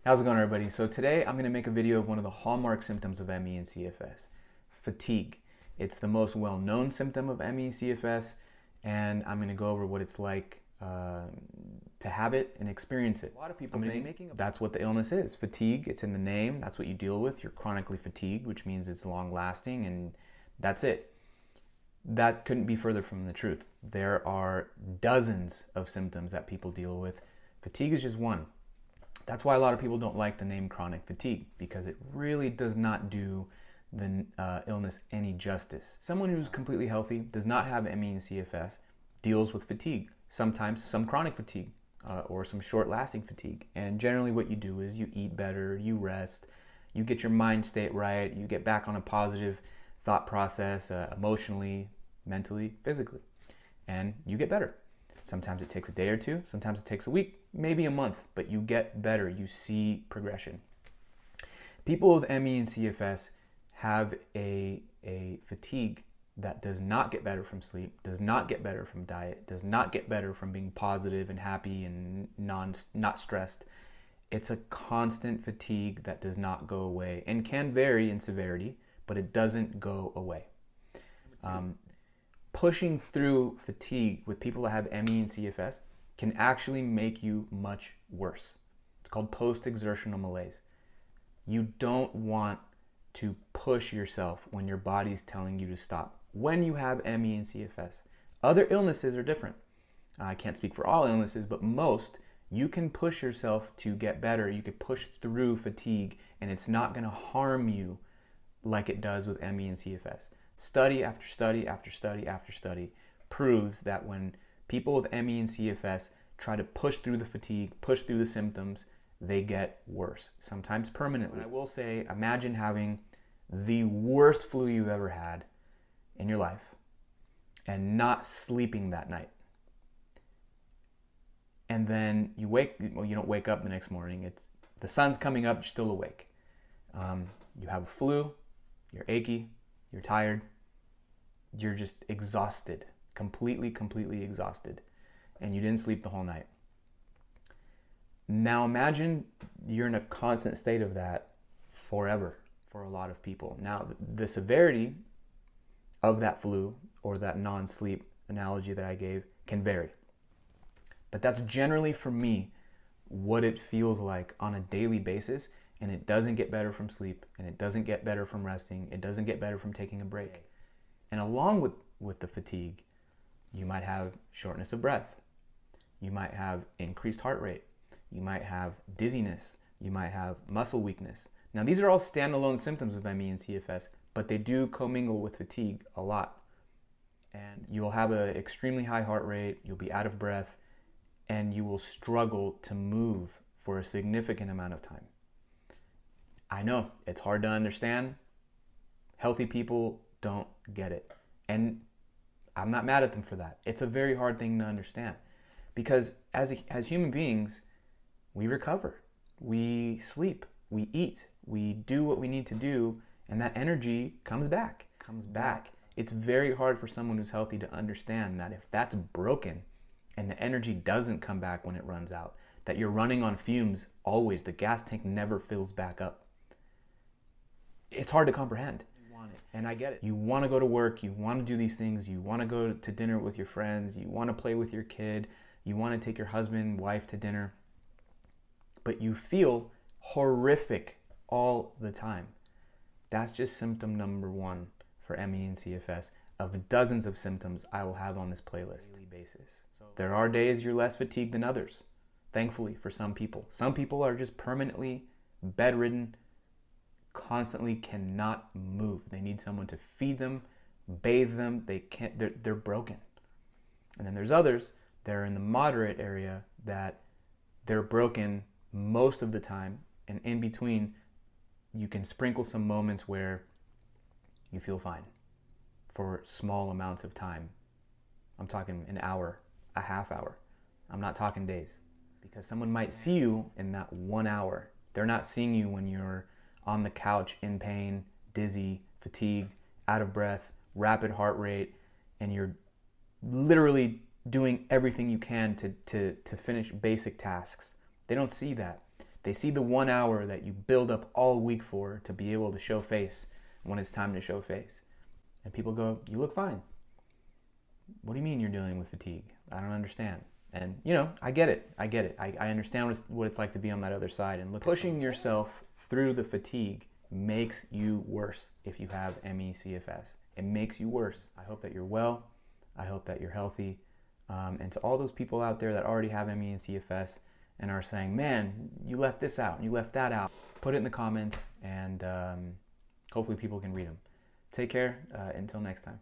How's it going, everybody? So today I'm going to make a video of one of the hallmark symptoms of ME and CFS, fatigue. It's the most well-known symptom of ME and CFS, and I'm going to go over what it's like to have it and experience it. A lot of people think that's what the illness is. Fatigue, it's in the name, that's what you deal with. You're chronically fatigued, which means it's long-lasting, and that's it. That couldn't be further from the truth. There are dozens of symptoms that people deal with. Fatigue is just one. That's why a lot of people don't like the name chronic fatigue, because it really does not do the illness any justice. Someone who's completely healthy, does not have ME and CFS, deals with fatigue, sometimes some chronic fatigue or some short-lasting fatigue. And generally what you do is you eat better, you rest, you get your mind state right, you get back on a positive thought process emotionally, mentally, physically, and you get better. Sometimes it takes a day or two, sometimes it takes a week, maybe a month, but you get better, you see progression. People with ME and CFS have a fatigue that does not get better from sleep, does not get better from diet, does not get better from being positive and happy and not stressed. It's a constant fatigue that does not go away and can vary in severity, but it doesn't go away. Pushing through fatigue with people that have ME and CFS can actually make you much worse. It's called post-exertional malaise. You don't want to push yourself when your body's telling you to stop. When you have ME and CFS, other illnesses are different. I can't speak for all illnesses, but most, you can push yourself to get better. You can push through fatigue, and it's not going to harm you like it does with ME and CFS. Study after study after study after study proves that when people with ME and CFS try to push through the fatigue, push through the symptoms, they get worse, sometimes permanently. I will say, imagine having the worst flu you've ever had in your life and not sleeping that night. And then you you don't wake up the next morning. The sun's coming up, you're still awake. You have a flu, you're achy, you're tired, you're just exhausted, completely exhausted, and you didn't sleep the whole night. Now imagine you're in a constant state of that forever for a lot of people. Now the severity of that flu or that non-sleep analogy that I gave can vary. But that's generally, for me, what it feels like on a daily basis, and it doesn't get better from sleep, and it doesn't get better from resting, it doesn't get better from taking a break. And along with the fatigue, you might have shortness of breath, you might have increased heart rate, you might have dizziness, you might have muscle weakness. Now these are all standalone symptoms of ME and CFS, but they do commingle with fatigue a lot. And you'll have an extremely high heart rate, you'll be out of breath, and you will struggle to move for a significant amount of time. I know, it's hard to understand. Healthy people don't get it. And I'm not mad at them for that. It's a very hard thing to understand. Because as human beings, we recover. We sleep. We eat. We do what we need to do. And that energy comes back. It's very hard for someone who's healthy to understand that if that's broken and the energy doesn't come back when it runs out, that you're running on fumes always, the gas tank never fills back up. It's hard to comprehend. And I get it. You want to go to work, you want to do these things, you want to go to dinner with your friends, you want to play with your kid, you want to take your husband, wife to dinner, but you feel horrific all the time. That's just symptom number one for ME and CFS of dozens of symptoms I will have on this playlist daily basis. There are days you're less fatigued than others, thankfully, for some people. Some people are just permanently bedridden, constantly cannot move. They need someone to feed them, bathe them. They're broken. And then there's others that are in the moderate area that they're broken most of the time, and in between you can sprinkle some moments where you feel fine for small amounts of time. I'm talking an hour, a half hour. I'm not talking days, because someone might see you in that 1 hour. They're not seeing you when you're on the couch in pain, dizzy, fatigued, out of breath, rapid heart rate, and you're literally doing everything you can to finish basic tasks. They don't see that. They see the 1 hour that you build up all week for to be able to show face when it's time to show face. And people go, you look fine. What do you mean you're dealing with fatigue? I don't understand. And I get it. I understand what it's like to be on that other side. And pushing yourself through the fatigue makes you worse if you have ME/CFS. It makes you worse. I hope that you're well. I hope that you're healthy. And to all those people out there that already have ME and CFS and are saying, man, you left this out, you left that out, put it in the comments, and hopefully people can read them. Take care. Until next time.